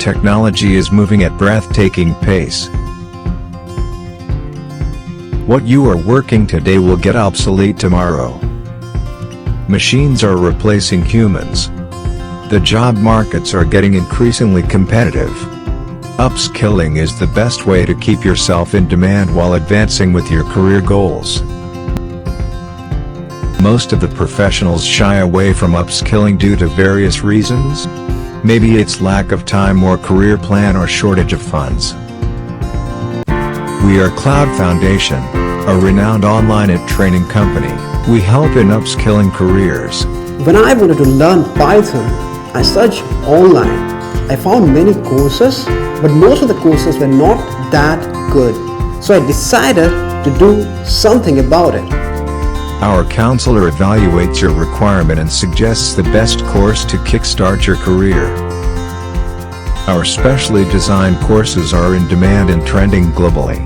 technology is moving at breathtaking pace. What you are working today will get obsolete tomorrow. Machines are replacing humans. The job markets are getting increasingly competitive. Upskilling is the best way to keep yourself in demand while advancing with your career goals. Most of the professionals shy away from upskilling due to various reasons. Maybe it's lack of time or career plan or shortage of funds. We are CloudFoundation, a renowned online and training company. We help in upskilling careers. When I wanted to learn Python, I searched online. I found many courses, but most of the courses were not that good. So I decided to do something about it. Our counselor evaluates your requirement and suggests the best course to kickstart your career. Our specially designed courses are in demand and trending globally.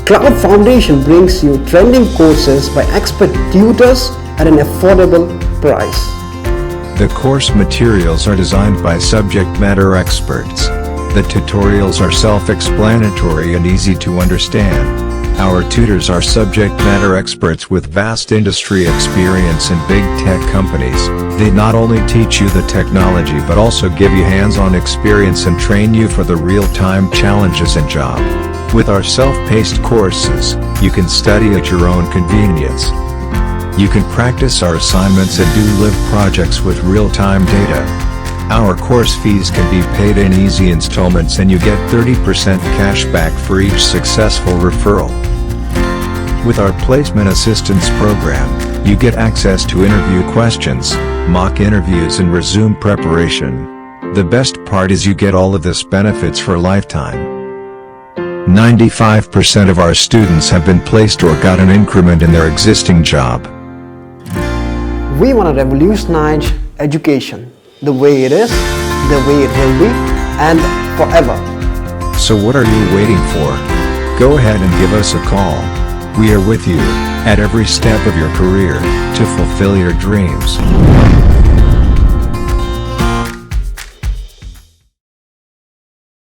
CloudFoundation brings you trending courses by expert tutors at an affordable price. The course materials are designed by subject matter experts. The tutorials are self-explanatory and easy to understand. Our tutors are subject matter experts with vast industry experience in big tech companies. They not only teach you the technology but also give you hands-on experience and train you for the real-time challenges and job. With our self-paced courses, you can study at your own convenience. You can practice our assignments and do live projects with real-time data. Our course fees can be paid in easy installments and you get 30% cash back for each successful referral. With our placement assistance program, you get access to interview questions, mock interviews and resume preparation. The best part is you get all of this benefits for a lifetime. 95% of our students have been placed or got an increment in their existing job. We want to revolutionize education, the way it is, the way it will be, and forever. So what are you waiting for? Go ahead and give us a call. We are with you, at every step of your career, to fulfill your dreams.